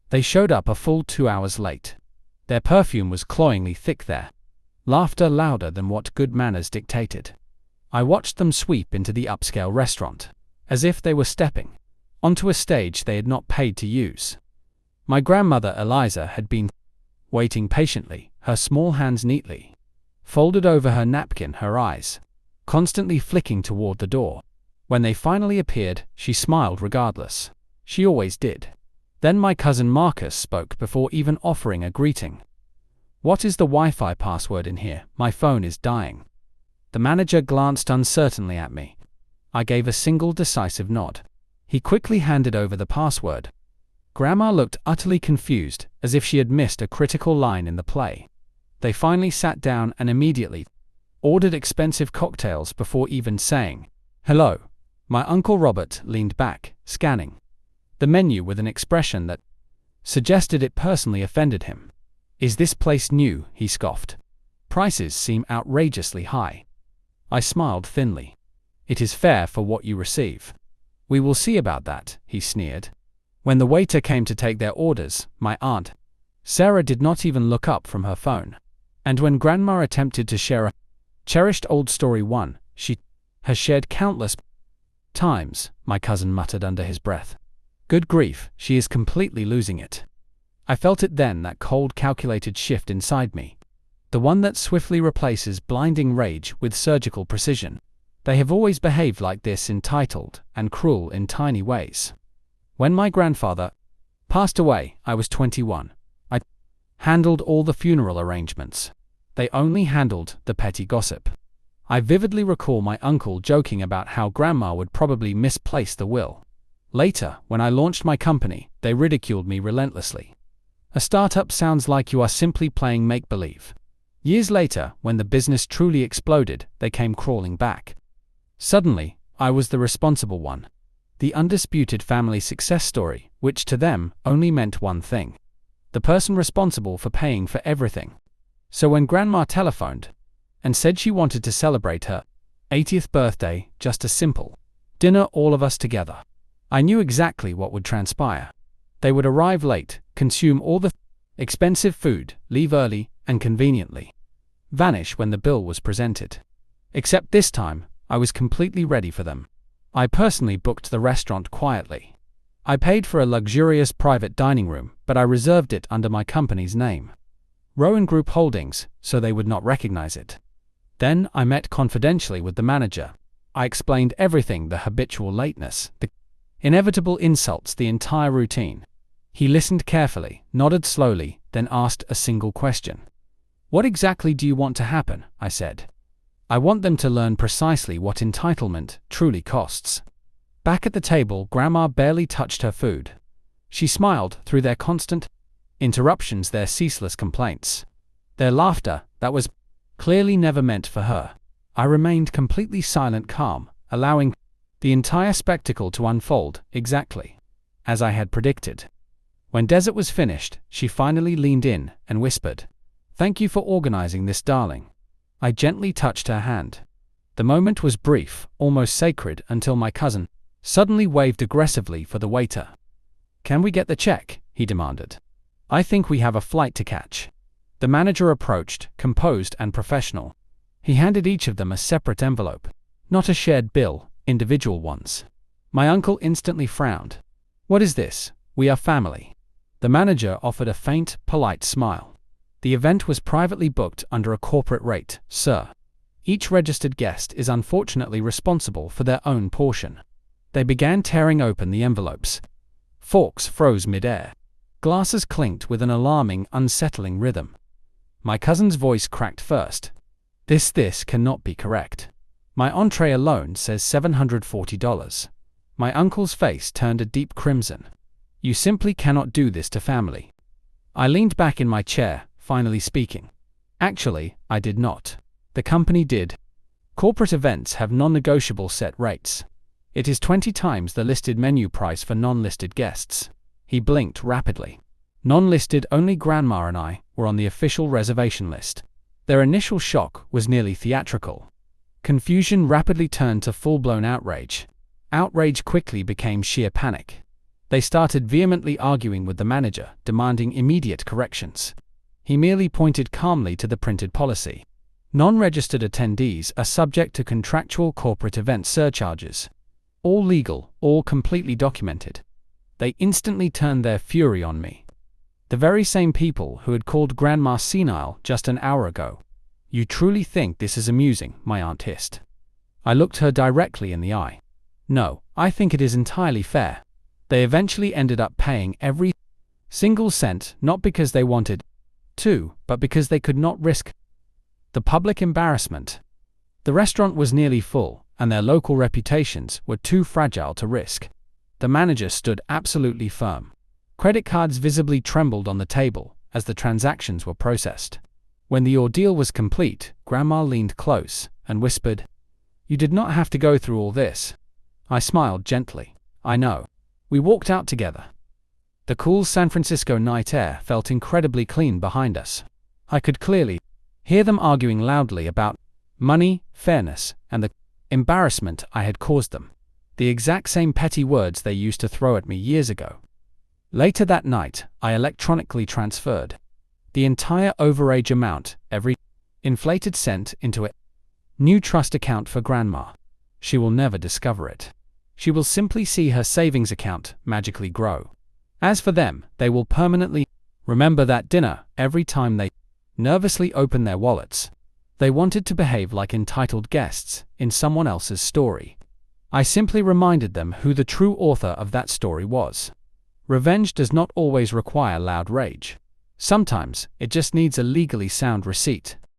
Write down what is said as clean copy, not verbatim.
They showed up a full 2 hours late. Their perfume was cloyingly thick, their laughter louder than what good manners dictated. I watched them sweep into the upscale restaurant, as if they were stepping onto a stage they had not paid to use. My grandmother Eliza had been waiting patiently, her small hands neatly folded over her napkin, her eyes constantly flicking toward the door. When they finally appeared, she smiled regardless. She always did. Then my cousin Marcus spoke before even offering a greeting. "What is the Wi-Fi password in here? My phone is dying." The manager glanced uncertainly at me. I gave a single decisive nod. He quickly handed over the password. Grandma looked utterly confused, as if she had missed a critical line in the play. They finally sat down and immediately ordered expensive cocktails before even saying hello. My Uncle Robert leaned back, scanning the menu with an expression that suggested it personally offended him. "Is this place new?" he scoffed. "Prices seem outrageously high." I smiled thinly. "It is fair for what you receive." "We will see about that," he sneered. When the waiter came to take their orders, my aunt Sarah did not even look up from her phone. And when Grandma attempted to share a cherished old story, one she has shared countless times, my cousin muttered under his breath. "Good grief, she is completely losing it." I felt it then, that cold, calculated shift inside me. The one that swiftly replaces blinding rage with surgical precision. They have always behaved like this, entitled and cruel in tiny ways. When my grandfather passed away, I was 21. I handled all the funeral arrangements. They only handled the petty gossip. I vividly recall my uncle joking about how Grandma would probably misplace the will. Later, when I launched my company, they ridiculed me relentlessly. A startup sounds like you are simply playing make-believe. Years later, when the business truly exploded, they came crawling back. Suddenly, I was the responsible one. The undisputed family success story, which to them only meant one thing. The person responsible for paying for everything. So when Grandma telephoned and said she wanted to celebrate her 80th birthday, just a simple dinner, all of us together, I knew exactly what would transpire. They would arrive late, consume all the expensive food, leave early, and conveniently vanish when the bill was presented. Except this time, I was completely ready for them. I personally booked the restaurant quietly. I paid for a luxurious private dining room, but I reserved it under my company's name, Rowan Group Holdings, so they would not recognize it. Then I met confidentially with the manager. I explained everything, the habitual lateness, the inevitable insults, the entire routine. He listened carefully, nodded slowly, then asked a single question. "What exactly do you want to happen?" I said. "I want them to learn precisely what entitlement truly costs." Back at the table, Grandma barely touched her food. She smiled through their constant interruptions, their ceaseless complaints, their laughter that was clearly never meant for her. I remained completely silent, calm, allowing the entire spectacle to unfold exactly as I had predicted. When dessert was finished, she finally leaned in and whispered, "Thank you for organizing this, darling." I gently touched her hand. The moment was brief, almost sacred, until my cousin suddenly waved aggressively for the waiter. "Can we get the check?" he demanded. "I think we have a flight to catch." The manager approached, composed and professional. He handed each of them a separate envelope, not a shared bill, individual ones. My uncle instantly frowned. "What is this? We are family." The manager offered a faint, polite smile. "The event was privately booked under a corporate rate, sir. Each registered guest is unfortunately responsible for their own portion." They began tearing open the envelopes. Forks froze mid-air. Glasses clinked with an alarming, unsettling rhythm. My cousin's voice cracked first. This cannot be correct. My entree alone says $740. My uncle's face turned a deep crimson. "You simply cannot do this to family." I leaned back in my chair, finally speaking. "Actually, I did not. The company did. Corporate events have non-negotiable set rates. It is 20 times the listed menu price for non-listed guests." He blinked rapidly. Non-listed, only Grandma and I were on the official reservation list. Their initial shock was nearly theatrical. Confusion rapidly turned to full-blown outrage. Outrage quickly became sheer panic. They started vehemently arguing with the manager, demanding immediate corrections. He merely pointed calmly to the printed policy. Non-registered attendees are subject to contractual corporate event surcharges. All legal, all completely documented. They instantly turned their fury on me. The very same people who had called Grandma senile just an hour ago. "You truly think this is amusing?" my aunt hissed. I looked her directly in the eye. "No, I think it is entirely fair." They eventually ended up paying every single cent, not because they wanted to, but because they could not risk the public embarrassment. The restaurant was nearly full, and their local reputations were too fragile to risk. The manager stood absolutely firm. Credit cards visibly trembled on the table as the transactions were processed. When the ordeal was complete, Grandma leaned close and whispered, "You did not have to go through all this." I smiled gently. "I know." We walked out together. The cool San Francisco night air felt incredibly clean behind us. I could clearly hear them arguing loudly about money, fairness, and the embarrassment I had caused them. The exact same petty words they used to throw at me years ago. Later that night, I electronically transferred the entire overage amount, every inflated cent, into a new trust account for Grandma. She will never discover it. She will simply see her savings account magically grow. As for them, they will permanently remember that dinner every time they nervously open their wallets. They wanted to behave like entitled guests in someone else's story. I simply reminded them who the true author of that story was. Revenge does not always require loud rage. Sometimes, it just needs a legally sound receipt.